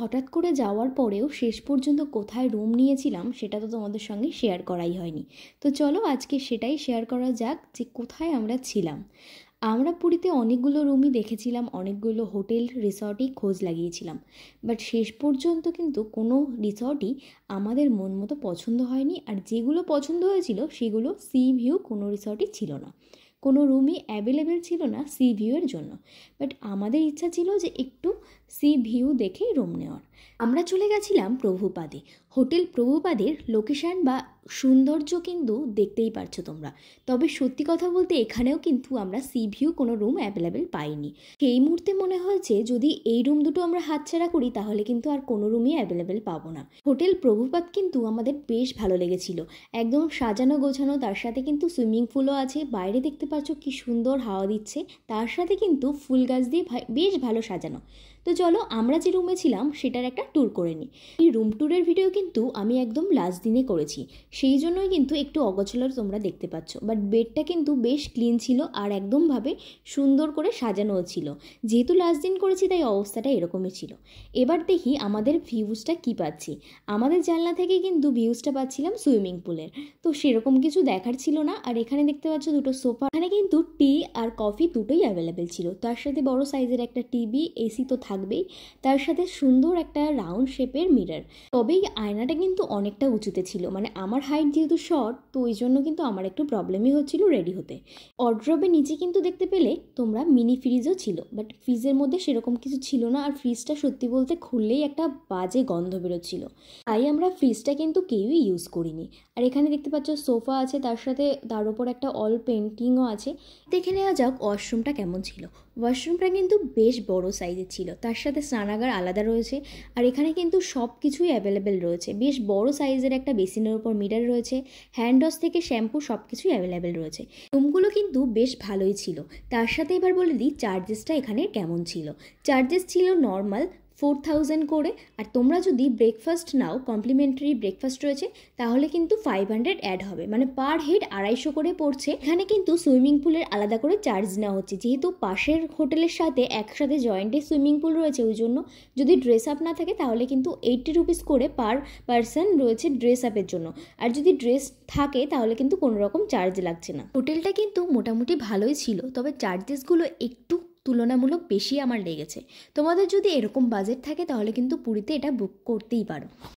হঠাৎ করে যাওয়ার পরেও শেষ পর্যন্ত কোথায় রুম নিয়েছিলাম সেটা তো তোমাদের সঙ্গে শেয়ার করাই হয়নি। তো চলো আজকে সেটাই শেয়ার করা যাক যে কোথায় আমরা ছিলাম। আমরা পুরীতে অনেকগুলো রুমই দেখেছিলাম, অনেকগুলো হোটেল রিসর্টই খোঁজ লাগিয়েছিলাম, বাট শেষ পর্যন্ত কিন্তু কোনো রিসর্টই আমাদের মন মতো পছন্দ হয়নি। আর যেগুলো পছন্দ হয়েছিল সেগুলো সি ভিউ কোনো রিসর্টই ছিল না, কোনো রুমই অ্যাভেলেবেল ছিল না সি ভিউয়ের জন্য। বাট আমাদের ইচ্ছা ছিল যে একটু সি ভিউ দেখেই রুম নেওয়ার। আমরা চলে গেছিলাম প্রভুপাদে। হোটেল প্রভুপাদের লোকেশান বা সৌন্দর্য কিন্তু দেখতেই পারছো তোমরা। তবে সত্যি কথা বলতে এখানেও কিন্তু আমরা সি ভিউ কোনো রুম অ্যাভেলেবেল পাইনি। সেই মুহূর্তে মনে হয়েছে যদি এই রুম দুটো আমরা হাতছাড়া করি তাহলে কিন্তু আর কোনো রুমই অ্যাভেলেবেল পাবো না। হোটেল প্রভুপাদ কিন্তু আমাদের বেশ ভালো লেগেছিল, একদম সাজানো গোছানো, তার সাথে কিন্তু সুইমিং পুলও আছে। বাইরে দেখতে পাচ্ছ কি সুন্দর হাওয়া দিচ্ছে, তার সাথে কিন্তু ফুল গাছ দিয়ে বেশ ভালো সাজানো। তো চলো আমরা যে রুমে ছিলাম সেটার একটা ট্যুর করে নিই। এই রুম ট্যুরের ভিডিও কিন্তু আমি একদম লাস্ট দিনে করেছি, সেই জন্যই কিন্তু একটু অগোছালো তোমরা দেখতে পাচ্ছ। বাট বেডটা কিন্তু বেশ ক্লিন ছিল আর একদমভাবে সুন্দর করে সাজানোও ছিল। যেহেতু লাস্ট দিন করেছি তাই অবস্থাটা এরকমই ছিল। এবার দেখি আমাদের ভিউজটা কি পাচ্ছি। আমাদের জানলা থেকে কিন্তু ভিউজটা পাচ্ছিলাম সুইমিং পুলের, তো সেরকম কিছু দেখার ছিল না। আর এখানে দেখতে পাচ্ছ দুটো সোফা, এখানে কিন্তু টি আর কফি দুটোই অ্যাভেলেবেল ছিল। তার সাথে বড় সাইজের একটা টিভি, এসি তো থাকবেই, তার সাথে সুন্দর একটা রাউন্ড শেপের মিরর। তবে এই আয়নাটা কিন্তু অনেকটা উঁচুতে ছিল, মানে আমার হাইট যেহেতু শর্ট তো ওই জন্য কিন্তু আমার একটু প্রবলেমই হচ্ছিল রেডি হতে। ওয়ার্ড্রবের নিচে কিন্তু দেখতে পেলে তোমরা মিনি ফ্রিজও ছিল, বাট ফ্রিজের মধ্যে সেরকম কিছু ছিল না। আর ফ্রিজটা সত্যি বলতে খুললেই একটা বাজে গন্ধ বেরোচ্ছিল, তাই আমরা ফ্রিজটা কিন্তু কেউই ইউজ করিনি। আর এখানে দেখতে পাচ্ছ সোফা আছে, তার সাথে তার উপর একটা অল পেন্টিংও আছে। দেখে নেওয়া যাক ওয়াশরুমটা কেমন ছিল। ওয়াশরুমটা কিন্তু বেশ বড় সাইজের ছিল, তার সাথে স্নানাগার আলাদা রয়েছে। আর এখানে কিন্তু সব কিছুই অ্যাভেলেবেল রয়েছে, বেশ বড় সাইজের একটা বেসিনের উপর মিরর রয়েছে, হ্যান্ড ওয়াশ থেকে শ্যাম্পু সব কিছুই অ্যাভেলেবেল রয়েছে। রুমগুলো কিন্তু বেশ ভালোই ছিল। তার সাথে এবার বলে দিই চার্জেসটা এখানে কেমন ছিল। চার্জেস ছিল নর্মাল 4000 করে, আর তোমরা যদি ব্রেকফাস্ট নাও, কমপ্লিমেন্টারি ব্রেকফাস্ট রয়েছে, তাহলে কিন্তু 500 অ্যাড হবে, মানে পার হেড 250 করে পড়ছে। এখানে কিন্তু সুইমিং পুলের আলাদা করে চার্জ নেওয়া হচ্ছে, যেহেতু পাশের হোটেলের সাথে একসাথে জয়েন্টে সুইমিং পুল রয়েছে, ওই জন্য যদি ড্রেস আপ না থাকে তাহলে কিন্তু 80 রুপিস করে পার পারসন রয়েছে ড্রেস আপের জন্য। আর যদি ড্রেস থাকে তাহলে কিন্তু কোনো রকম চার্জ লাগছে না। হোটেলটা কিন্তু মোটামুটি ভালোই ছিল, তবে চার্জেসগুলো একটু তুলনামূলক বেশি আমার লেগেছে। তোমাদের যদি এরকম বাজেট থাকে তাহলে কিন্তু পুরীতে এটা বুক করতেই পারো।